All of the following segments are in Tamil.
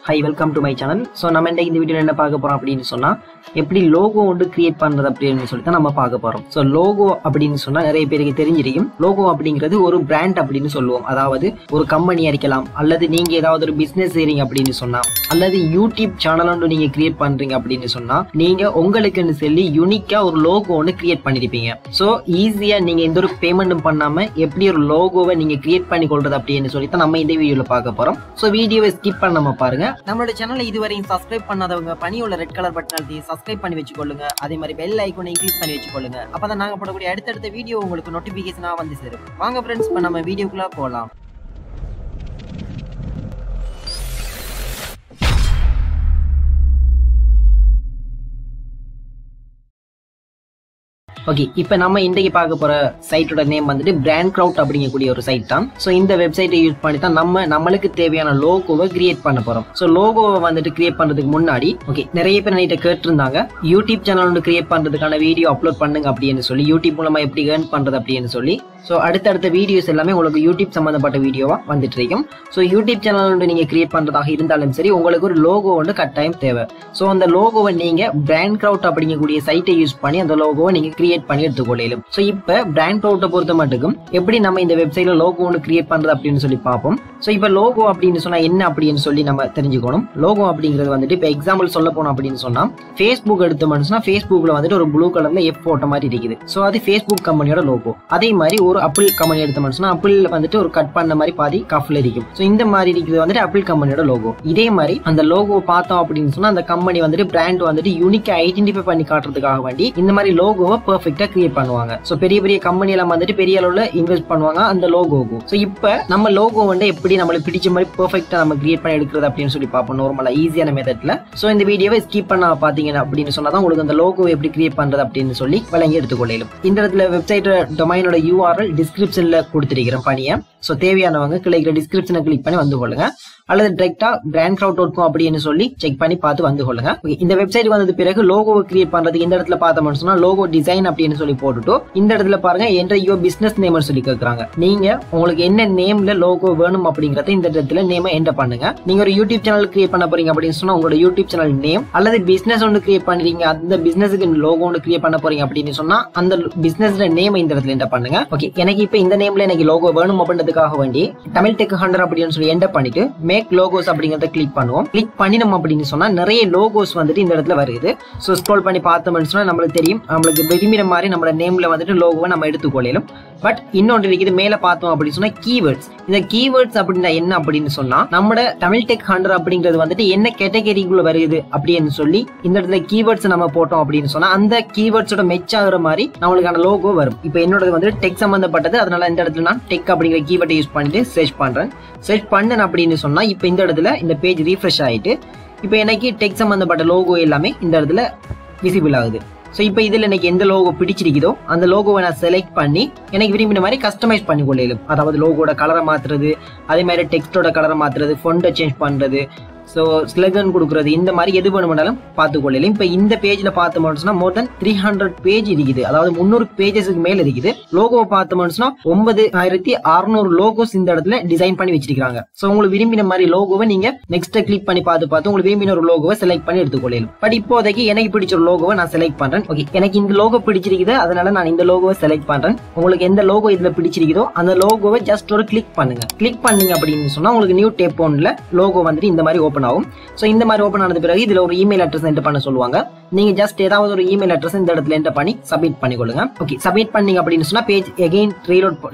Hi, welcome to my channel. So நம்ம இந்த வீடியோல என்ன பார்க்க போறோம் அப்படினு சொன்னா எப்படி லோகோ வந்து கிரியேட் பண்றது அப்படினு சொல்லி தான் நம்ம பார்க்க போறோம். சோ லோகோ அப்படினு சொன்னா நிறைய பேருக்கு தெரிஞ்சிருக்கும். லோகோ அப்படிங்கிறது ஒரு பிராண்ட் அப்படினு சொல்லுவோம். அதாவது ஒரு கம்பெனியா இருக்கலாம் அல்லது நீங்க ஏதாவது ஒரு பிசினஸ் செய்றீங்க அப்படினு சொன்னா அல்லது யூடியூப் சேனல் ஒன்று நீங்க கிரியேட் பண்றீங்க அப்படினு சொன்னா நீங்க உங்களுக்குன்னு சொல்லி யூனிக்கா ஒரு லோகோ ஒன்று கிரியேட் பண்ணிருப்பீங்க. சோ ஈஸியா நீங்க எந்த ஒரு பேமெண்ட்டும் பண்ணாம எப்படி ஒரு லோகோவை நீங்க கிரியேட் பண்ணி கொள்றது அப்படினு சொல்லி தான் நம்ம இந்த வீடியோல பார்க்க போறோம். சோ வீடியோவை ஸ்கிப் பண்ணாம பாருங்க. நம்மளோட சேனலை இதுவரையும் சப்ஸ்கிரைப் பண்ணாதவங்க பனியுள்ள ரெட் கலர் பட்டன் அழுத்தி சப்ஸ்கிரைப் பண்ணி வச்சுக்கொள்ளுங்க. அதே மாதிரி பெல் ஐகானை கிளிக் பண்ணி வச்சுக்கொள்ளுங்க. அப்பதான் நாங்க போடக்கூடிய அடுத்தடுத்த வீடியோ உங்களுக்கு நோட்டிபிகேஷனா வந்து சேரும். வாங்க ஃப்ரெண்ட்ஸ், இப்ப நம்ம வீடியோக்குள்ள போலாம். ஓகே, இப்போ நம்ம இன்றைக்கு பார்க்க போற சைட்டோட நேம் வந்துட்டு பிராண்ட் கிரவுட் அப்படிங்கக்கூடிய ஒரு சைட் தான். ஸோ இந்த வெப்சைட்டை யூஸ் பண்ணி தான் நம்மளுக்கு தேவையான லோகோவை கிரியேட் பண்ண போறோம். ஸோ லோகோவை வந்துட்டு கிரியேட் பண்றதுக்கு முன்னாடி நிறைய பேர் என்கிட்ட கேட்டிருந்தாங்க யூடியூப் சேனல் ஒன்று கிரியேட் பண்றதுக்கான வீடியோ அப்லோட் பண்ணுங்க அப்படின்னு சொல்லி, யூடியூப் மூலமா எப்படி ஏர்ன் பண்றது அப்படின்னு சொல்லி. ஸோ அடுத்தடுத்த வீடியோஸ் எல்லாமே உங்களுக்கு யூடியூப் சம்பந்தப்பட்ட வீடியோவா வந்துட்டு இருக்கும். ஸோ யூடியூப் சேனல் ஒன்று நீங்க கிரியேட் பண்றதாக இருந்தாலும் சரி, உங்களுக்கு ஒரு லோகோ ஒன்று கட்டாயம் தேவை. ஸோ அந்த லோகோவை நீங்க பிராண்ட் கிரவுட் அப்படிங்கக்கூடிய சைட்டை யூஸ் பண்ணி அந்த லோகோவை நீங்க கிரியேட் பண்ணி எடுத்துக்கொள்ளும். சோ இப்ப பிராண்ட் கிரவுட்டை பொறுத்த மட்டும் எப்படி நம்ம இந்த வெப்சைட்ல லோகோ ஒன்று கிரியேட் பண்றது அப்படின்னு சொல்லி பார்ப்போம். சோ இப்ப லோகோ அப்படின்னு சொன்னா என்ன அப்படின்னு சொல்லி நம்ம தெரிஞ்சுக்கணும். லோகோ அப்படிங்கிறது வந்துட்டு இப்ப எக்ஸாம்பிள் சொல்ல போனோம் அப்படின்னு சொன்னா ஃபேஸ்புக் எடுத்தோம்னா ஃபேஸ்புக்ல வந்துட்டு ஒரு ப்ளூ கலர்ல எஃப் போட்ட மாதிரி இருக்குது. சோ அது ஃபேஸ்புக் கம்பெனியோட லோகோ. அதே மாதிரி ஒரு ஆப்பிள் கம்பெனி எடுத்தோம்னு சொன்னா ஆப்பிள் வந்துட்டு ஒரு கட் பண்ண மாதிரி பாதி கஃப்ல இருக்கும். சோ இந்த மாதிரி இருக்குது வந்துட்டு ஆப்பிள் கம்பெனியோட லோகோ. இதே மாதிரி அந்த லோகோ பார்த்தோம் அப்படின்னு சொன்னா அந்த கம்பெனி வந்துட்டு பிராண்ட் வந்துட்டு யூனிக்கா ஐடென்டிஃபை பண்ணி காட்டுறதுக்காக வேண்டி இந்த மாதிரி லோகோவை பெர்ஃபெக்ட்டா கிரியேட் பண்ணுவாங்க. சோ பெரிய பெரிய கம்பெனி எல்லாம் வந்துட்டு பெரிய அளவுல இன்வெஸ்ட் பண்ணுவாங்க அந்த லோகோக்கு. சோ இப்ப நம்ம லோகோ வந்து எப்படி நம்மளுக்கு பிடிச்ச மாதிரி பெர்ஃபெக்ட்டா நம்ம கிரியேட் பண்ணி எடுக்கிறது அப்படின்னு சொல்லி பார்ப்போம் நார்மலா ஈஸியான மெத்தட்ல. சோ இந்த வீடியோவை ஸ்கிப் பண்ண பாத்தீங்க அப்படின்னு சொன்னா தான் உங்களுக்கு அந்த லோகோ எப்படி கிரியேட் பண்றது அப்படின்னு சொல்லி வழங்கி எடுத்துக்கொள்ளும். இந்த இடத்துல வெப்சைட் டொமைனோட URL டிஸ்கிரிப்ஷன்ல கொடுத்திருக்கிறேன் பணியை. சோ தேவையானவங்க கிளிக்கிற டிஸ்கிரிப்ஷனை கிளிக் பண்ணி வந்து கொள்ளுங்க அல்லது டைரக்டா brandcrowd.com அப்படின்னு சொல்லி செக் பண்ணி பார்த்து வந்து கொள்ளுங்க. இந்த வெப்சைட் வந்தது பிறகு லோகோவை கிரியேட் பண்றதுக்கு இந்த இடத்துல பார்த்தோம்னு சொன்னா லோகோ டிசைன் அப்படின்னு சொல்லி போட்டுட்டு இந்த இடத்துல பாருங்க என்டர் யுவர் பிசினஸ் நேம் சொல்லி கேட்கறாங்க. நீங்க உங்களுக்கு என்ன நேம்ல லோகோ வேணும் அப்படிங்கறத இந்த இடத்துல நேம் என்டர் பண்ணுங்க. நீங்க ஒரு யூடியூப் சேனல் கிரியேட் பண்ண போறீங்க அப்படின்னு சொன்னா உங்களோட யூடியூப் சேனல் நேம் அல்லது பிசினஸ் ஒன்று கிரியேட் பண்றீங்க அந்த பிசினஸுக்கு லோகோ ஒன்று கிரியேட் பண்ண போறீங்க அப்படின்னு சொன்னா அந்த பிசினஸ் நேம் இந்த இடத்துல என்டர் பண்ணுங்க. ஓகே, எனக்கு இப்ப இந்த நேம்ல எனக்கு லோகோ வேணும் அப்படின்றதுக்காக வேண்டி தமிழ் டெக் 100 அப்படின்னு சொல்லி என்டர் பண்ணிட்டு மேக் லோகோஸ் அப்படிங்கறத கிளிக் பண்ணுவோம். கிளிக் பண்ணினோம் அப்படின்னு சொன்னா நிறைய லோகோஸ் வந்துட்டு இந்த இடத்துல வருது. சோ ஸ்க்ரோல் பண்ணி பார்த்தோம்னு சொன்னா நம்மளுக்கு தெரியும் நம்மளுக்கு விரும்பின மாதிரி நம்மளோட நேம்ல வந்துட்டு லோகோவை நம்ம எடுத்துக்கொள்ளலாம். பட் இன்னொன்று இருக்குது மேல பார்த்தோம் அப்படின்னு சொன்னா கீவேர்ட்ஸ். இந்த கீவேர்ட்ஸ் அப்படின்னா என்ன அப்படின்னு சொன்னா நம்மளோட தமிழ் டெக் 100 அப்படிங்கிறது வந்துட்டு என்ன கேட்டகரிக்குள்ள வருது அப்படின்னு சொல்லி இந்த இடத்துல கீவேர்ட்ஸ் நம்ம போட்டோம் அப்படின்னு சொன்னா அந்த கீவேர்ட்ஸோட மெச் ஆகுற மாதிரி நம்மளுக்கான லோகோ வரும். இப்போ என்னோட வந்துட்டு டெக் சம்பந்தப்பட்டது, அதனால இந்த இடத்துல நான் டெக் அப்படிங்கிற கீவேர்டை யூஸ் பண்ணிட்டு சர்ச் பண்றேன். சர்ச் பண்ணேன் அப்படின்னு சொன்னா இப்போ இந்த இடத்துல இந்த பேஜ் ரீஃப்ரெஷ் ஆயிட்டு இப்போ எனக்கு டெக் சம்பந்தப்பட்ட லோகோ எல்லாமே இந்த இடத்துல விசிபிள் ஆகுது. ஸோ இப்போ இதில் எனக்கு எந்த லோகோ பிடிச்சிருக்குதோ அந்த லோகோவை நான் செலக்ட் பண்ணி எனக்கு விரும்பின மாதிரி கஸ்டமைஸ் பண்ணி கொள்ளையிலும். அதாவது லோகோட கலரை மாற்றுறது, அதே மாதிரி டெக்ஸ்டோட கலரை மாற்றுறது, ஃபொண்டை சேஞ்ச் பண்ணுறது, ஸோ ஸ்லகன் கொடுக்குறது, இந்த மாதிரி எது வேணுமென்னாலும் பார்த்துக்கொள்ளலாம். இப்போ இந்த பேஜில் பார்த்தோம்னு சொன்னா மோர் தென் 300 பேஜ் இருக்குது. அதாவது 300 பேஜஸுக்கு மேல இருக்குது. லோகோவை பார்த்தோம்னு சொன்னா 9600 லோகோஸ் இந்த இடத்துல டிசைன் பண்ணி வச்சிருக்காங்க. ஸோ உங்களுக்கு விரும்பின மாதிரி லோகோவை நீங்க நெக்ஸ்ட் கிளிக் பண்ணி பார்த்து உங்களுக்கு விரும்பின ஒரு லோகோவை செலக்ட் பண்ணி எடுத்துக்கொள்ளலாம். பட் இப்போதைக்கு எனக்கு பிடிச்ச ஒரு லோகோவை நான் செலக்ட் பண்றேன். ஓகே, எனக்கு இந்த லோகோ பிடிச்சிருக்குது, அதனால நான் இந்த லோகோவை செலக்ட் பண்றேன். உங்களுக்கு எந்த லோகோ இதுல பிடிச்சிருக்குதோ அந்த லோகோவை ஜஸ்ட் ஒரு கிளிக் பண்ணுங்க. கிளிக் பண்ணீங்க அப்படின்னு சொன்னா உங்களுக்கு நியூ டேப் ஒன்ல லோகோ வந்துட்டு இந்த மாதிரி ஓபன் ஆகும். சோ இந்த மாதிரி ஓபன் ஆனது பிறகு இதுல ஒரு இமெயில் அட்ரஸ் என்டர் பண்ண சொல்லுவாங்க. நீங்க ஜஸ்ட் ஏதாவது ஒரு இமெயில் அட்ரஸ் இந்த இடத்துல என்டர் பண்ணி சப்மிட் பண்ணிக்கொள்ளுங்க. ஓகே, சப்மிட் பண்ணீங்க அப்படின்னு சொன்னா பேஜ் அகைன்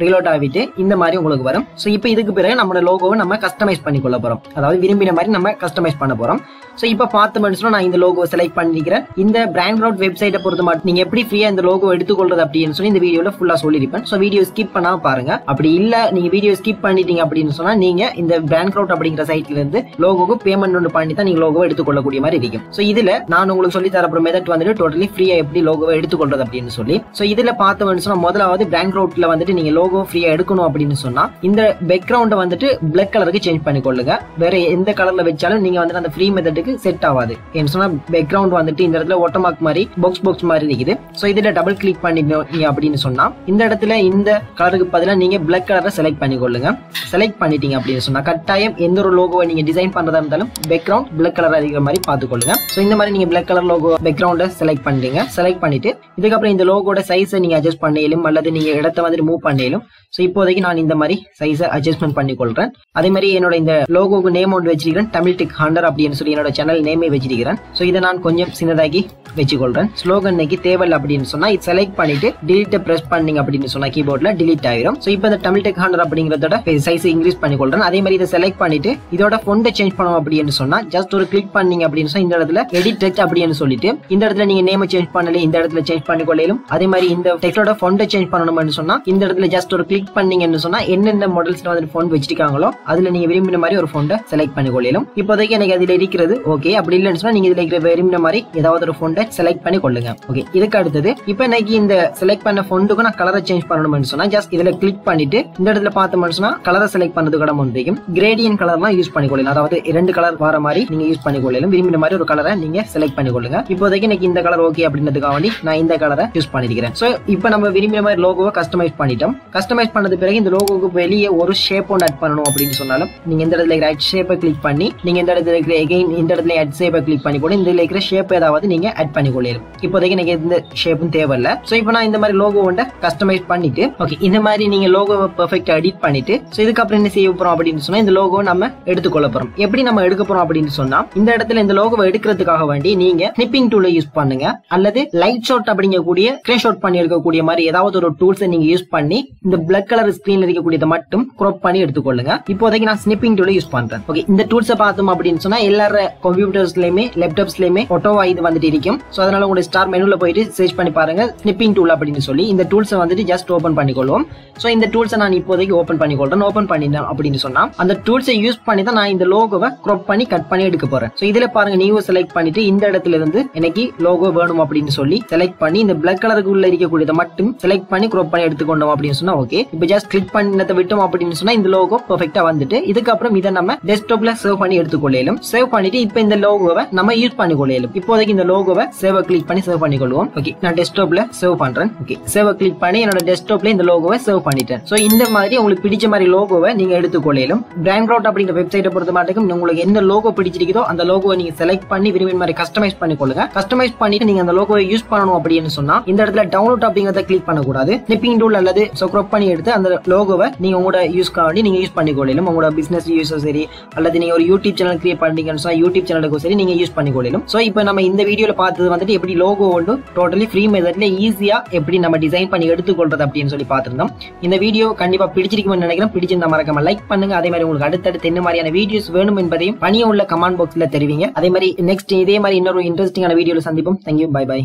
ரீலோட் ஆகிட்டு இந்த மாதிரி உங்களுக்கு வரும். சோ இப்போ இதுக்கு பிறகு நம்மளோட லோகோவை நம்ம கஸ்டமைஸ் பண்ணிக்கொள்ள போறோம். அதாவது விரும்பின மாதிரி நம்ம கஸ்டமைஸ் பண்ண போறோம். சோ இப்போ பார்த்தோம்னு சொன்னா நான் இந்த லோகோவை செலக்ட் பண்ணிக்கிறேன். இந்த பிராண்ட் கிரவுட் வெப்சைட்டை பொறுத்த மட்டும் நீங்க எப்படி ஃப்ரீயா இந்த லோகோ எடுத்துக்கொள்றது அப்படின்னு சொல்லி இந்த வீடியோல ஃபுல்லா சொல்லிருப்பேன். சோ வீடியோ ஸ்கிப் பண்ணாம பாருங்க. அப்படி இல்ல நீங்க வீடியோ ஸ்கிப் பண்ணிட்டீங்க அப்படின்னு சொன்னா நீங்க இந்த பிராண்ட் கிரவுட் அப்படிங்கிற சைட்ல இருந்து லோகோக்கு பேமெண்ட் ஒன்று பண்ணி தான் நீங்க லோகோ எடுத்துக்கொள்ளக்கூடிய மாதிரி இருக்கும். சோ இதுல நான் உங்களுக்கு சொல்லி தர அதுக்கப்புறம் மெத்தட் வந்துட்டு டோட்டலி ஃப்ரீயா எப்படி லோகோவை எடுத்துக்கொள்றது அப்படின்னு சொல்லி. சோ இதுல பார்த்தோம்னு சொன்னா முதலாவது பேங்க் ரவுட்ல வந்துட்டு நீங்க லோகோ ஃப்ரீயா எடுக்கணும் அப்படின்னு சொன்னா இந்த பேக்ரவுண்ட வந்துட்டு பிளாக் கலருக்கு சேஞ்ச் பண்ணிக்கொள்ளுங்க. வேற எந்த கலர்ல வச்சாலும் நீங்க வந்துட்டு அந்த ஃப்ரீ மெத்தடுக்கு செட் ஆகாது. ஏன்னு சொன்னா பேக்ரவுண்ட் வந்துட்டு இந்த இடத்துல வாட்டர்மார்க் மாதிரி பாக்ஸ் மாதிரி இருக்குது. சோ இதுல டபுள் கிளிக் பண்ணிட்டீங்க அப்படின்னு சொன்னா இந்த இடத்துல இந்த கலருக்கு பதிலா நீங்க பிளாக் கலரை செலக்ட் பண்ணிக்கொள்ளுங்க. செலக்ட் பண்ணிட்டீங்க அப்படின்னு சொன்னா கட்டாயம் எந்த ஒரு லோகோவை நீங்க டிசைன் பண்றதா இருந்தாலும் பேக்ரவுண்ட் பிளாக் கலர் இருக்கிற மாதிரி பாத்துக்கொள்ளுங்க. சோ இந்த மாதிரி நீங்க பிளாக் கலர் லோகோ பேக்ரவுண்ட செலக்ட் பண்ணிட்டீங்க. செலக்ட் பண்ணிட்டு இதுக்கப்புறம் இந்த லோகோட சைஸை நீங்க அட்ஜஸ்ட் பண்ணலும் அல்லது நீங்க இடத்தை வந்து மூவ் பண்ணலும். சோ இப்போதைக்கு நான் இந்த மாதிரி சைஸை அட்ஜஸ்ட்மெண்ட் பண்ணிக்கொள்றேன். அதே மாதிரி என்னோட இந்த லோகோக்கு நேம் ஒன்று வச்சிருக்கிறேன், தமிழ் டெக் 100 அப்படின்னு சொல்லி என்னோட சேனல் நேமே வச்சிருக்கிறேன். சோ இதை நான் கொஞ்சம் சின்னதாக்கி வச்சுக்கொள்றேன். ஸ்லோகன் இன்னைக்கு தேவையில்லை அப்படின்னு சொன்னா இது செலக்ட் பண்ணிட்டு டிலீட் பிரஸ் பண்ணீங்க அப்படின்னு சொன்னா கீபோர்ட்ல டிலீட் ஆயிரும். சோ இப்போ இந்த தமிழ் டெக் 100 அப்படிங்கறதோட சைஸ் இன்க்ரீஸ் பண்ணிக்கொள்றேன். அதே மாதிரி இதை செலக்ட் பண்ணிட்டு இதோட ஃபொண்ட்டை சேஞ்ச் பண்ணணும் அப்படின்னு சொன்னா ஜஸ்ட் ஒரு கிளிக் பண்ணீங்க அப்படின்னு சொன்னா இந்த இடத்துல எடிட் டெக்ஸ்ட் அப்படின்னு சொல்லிட்டு இந்த இடத்துல நீங்க நேம் சேஞ்ச் பண்ணல இந்த இடத்துல சேஞ்ச் பண்ணிக்கொள்ளலும். அதே மாதிரி இந்த டெக்ஸ்டோட ஃபொண்ட்டை சேஞ்ச் பண்ணணும்னு சொன்னா இந்த இடத்துல ஜஸ்ட் ஒரு கிளிக் பண்ணீங்கன்னு சொன்னா என்னென்ன மாடல்ஸ்ல வந்து ஃபொண்ட் வச்சிருக்காங்களோ அதுல நீங்க விரும்பின மாதிரி ஒரு ஃபொண்ட்டை செலக்ட் பண்ணிக்கொள்ளலும். இப்போதைக்கு எனக்கு அதுல இருக்கிறது ஓகே. அப்படி இல்லைன்னு சொன்னா நீங்க இதுல இருக்கிற விரும்பின மாதிரி ஏதாவது ஒரு ஃபொண்ட்டை செலக்ட் பண்ணி கொள்ளுங்க. ஓகே, இதுக்கு அடுத்தது இப்போ எனக்கு இந்த செலக்ட் பண்ண ஃபொண்ட்டுக்கு நான் கலரை சேஞ்ச் பண்ணணும்னு சொன்னா ஜஸ்ட் இதுல கிளிக் பண்ணிட்டு இந்த இடத்துல பார்த்தோம்னு சொன்னா கலரை செலக்ட் பண்ணதுக்கு இடம் ஒன்றையும் கிரேடியன்ட் கலர்லாம் யூஸ் பண்ணிக்கொள்ளலாம். அதாவது 2 கலர் வர மாதிரி நீங்க யூஸ் பண்ணிக்கொள்ளலாம். விரும்பின மாதிரி ஒரு கலரை நீங்க செலக்ட் பண்ணிக்கொள்ளுங்க. இப்போதைக்கு எனக்கு இந்த கலர் ஓகே அப்படின்றதுக்காக வேண்டி நான் இந்த கலரை யூஸ் பண்ணிருக்கிறேன். சோ இப்போ நம்ம விரும்பின மாதிரி லோகோவை கஸ்டமைஸ் பண்ணிட்டோம். கஸ்டமைஸ் பண்ணது பிறகு இந்த லோகோக்கு வெளியே ஒரு ஷேப் ஒன்று ஆட் பண்ணணும் அப்படின்னு சொன்னாலும் நீங்க இந்த இடத்துல இருக்கிற ஷேப்பை கிளிக் பண்ணி நீங்க இந்த இடத்துல இருக்கிற எகைன் இந்த இடத்துல ஆட் ஷேப்பை கிளிக் பண்ணி போட்டு இந்த இருக்கிற ஷேப் ஏதாவது நீங்க ஆட் பண்ணிக்கொள்ளலாம். இப்போதைக்கு எனக்கு இந்த ஷேப்பும் தேவையில்லை. சோ இப்போ நான் இந்த மாதிரி லோகோ ஒன்றை கஸ்டமைஸ் பண்ணிட்டு ஓகே இந்த மாதிரி நீங்க லோகோவை பெர்ஃபெக்ட்டா எடிட் பண்ணிட்டு சோ இதுக்கப்புறம் என்ன செய்ய போறோம் அப்படின்னு சொன்னா இந்த லோகோ நம்ம எடுத்துக்கொள்ள போறோம். எப்படி நம்ம எடுக்க போறோம் அப்படின்னு சொன்னா இந்த இடத்துல இந்த லோகோவை எடுக்கிறதுக்காக வேண்டி நீங்க ஸ்னிப்பிங் டூலை யூஸ் பண்ணுங்க அல்லது லைட் ஷாட் அப்படிங்கக்கூடிய ஸ்கிரீன் ஷாட் பண்ணி எடுக்கக்கூடிய மாதிரி ஏதாவது ஒரு டூல்ஸை நீங்க யூஸ் பண்ணி இந்த பிளாக் கலர் ஸ்கிரீன்ல இருக்கக்கூடியதை மட்டும் கிராப் பண்ணி எடுத்துக்கொள்ளுங்க. இப்போதைக்கு நான் ஸ்னிப்பிங் டூலை யூஸ் பண்றேன். ஓகே, இந்த டூல்ஸை பார்த்தோம் அப்படின்னு சொன்னா எல்லார கம்ப்யூட்டர்ஸ்லயுமே லேப்டாப்ஸ்லயுமே ஆட்டோவா இது வந்துட்டு இருக்கும். சோ அதனால உங்க ஸ்டார் மெனுல போயிட்டு சர்ச் பண்ணி பாருங்க ஸ்னிப்பிங் டூல் அப்படின்னு சொல்லி இந்த டூல்ஸை வந்துட்டு ஜஸ்ட் ஓபன் பண்ணிக்கொள்வோம். சோ இந்த டூல்ஸை நான் இப்போதைக்கு ஓபன் பண்ணிக்கொள்றேன். ஓபன் பண்ணிட்டேன் அப்படின்னு சொன்னா அந்த டூல்ஸை யூஸ் பண்ணி தான் நான் இந்த லோகோவை கிராப் பண்ணி கட் பண்ணி எடுக்க போறேன். சோ இதுல பாருங்க நீங்க செலக்ட் பண்ணிட்டு இந்த இடத்துல இருந்து எனக்கு லோகோ வேணும் அப்படின்னு சொல்லி செலக்ட் பண்ணி இந்த பிளாக் கலருக்கு உள்ள இருக்கக்கூடியதை மட்டும் செலக்ட் பண்ணி கிராப் பண்ணி எடுத்துக்கொண்டோம் அப்படின்னு சொன்னா ஓகே. இப்போ ஜஸ்ட் கிளிக் பண்ணதை விட்டோம் அப்படின்னு சொன்னா இந்த லோகோ பெர்ஃபெக்ட்டா வந்துட்டு இதுக்கப்புறம் இதை நம்ம டெஸ்க்டாப்ல சேவ் பண்ணி எடுத்துக்கொள்ளலாம். சேவ் பண்ணிட்டு இப்போ இந்த லோகோவை நம்ம யூஸ் பண்ணிக்கொள்ளலாம். இப்போதைக்கு இந்த லோகோவை சேவ் கிளிக் பண்ணி சேவ் பண்ணிக்கொள்வோம். ஓகே, நான் டெஸ்க்டாப்ல சேவ் பண்றேன். ஓகே, சேவ் கிளிக் பண்ணி என்னோட டெஸ்க்டாப்ல இந்த லோகோவை சேவ் பண்ணிட்டேன். சோ இந்த மாதிரி உங்களுக்கு பிடிச்ச மாதிரி லோகோவை நீங்க எடுத்துக்கொள்ளலாம். பிராண்ட் கிரவுட் அப்படிங்கிற வெப்சைட்டை பொறுத்த மட்டும் உங்களுக்கு என்ன லோகோ பிடிச்சிருக்கோ அந்த லோகோவை நீங்க செலக்ட் பண்ணி விரும்பின மாதிரி கஸ்டமைஸ் பண்ணிக்கொள்ளுங்க. கஸ்டமைஸ் பண்ணிட்டு நீங்க அந்த லோகோவை யூஸ் பண்ணணும் அப்படின்னு சொன்னா இந்த இடத்துல டவுன்லோட் அப்படிங்கறத கிளிக் பண்ணக்கூடாது. ஸ்னிப்பிங் டூல் அல்லது கிராப் பண்ணி எடுத்து அந்த லோகோவை நீங்க உங்களோட யூஸ்க்காண்டி நீங்க யூஸ் பண்ணிக்கொள்ளலாம். உங்களோட பிசினஸ் யூஸும் சரி அல்லது நீங்க ஒரு யூடியூப் சேனல் கிரியேட் பண்ணீங்கன்னு சொன்னா யூடியூப் சேனலுக்கும் சரி நீங்க யூஸ் பண்ணிக்கொள்ளலாம். சோ இப்போ நம்ம இந்த வீடியோல பார்த்தது வந்துட்டு எப்படி லோகோ ஒன்று டோட்டலி ஃப்ரீ மெத்தட்ல ஈஸியா எப்படி நம்ம டிசைன் பண்ணி எடுத்துக்கொள்றது அப்படின்னு சொல்லி பார்த்திருந்தோம். இந்த வீடியோ கண்டிப்பா பிடிச்சிருக்கும்னு நினைக்கிறேன். பிடிச்சிருந்தா மறக்காம லைக் பண்ணுங்க. அதே மாதிரி உங்களுக்கு அடுத்தடுத்து என்ன மாதிரியான வீடியோஸ் வேணும் என்பதையும் பணிய உள்ள கமெண்ட் பாக்ஸ்ல தெரிவிங்க. அதே மாதிரி நெக்ஸ்ட் இதே மாதிரி இன்னொரு இன்ட்ரெஸ்டிங்கான வீடியோல சந்திப்போம். Thank you, bye by.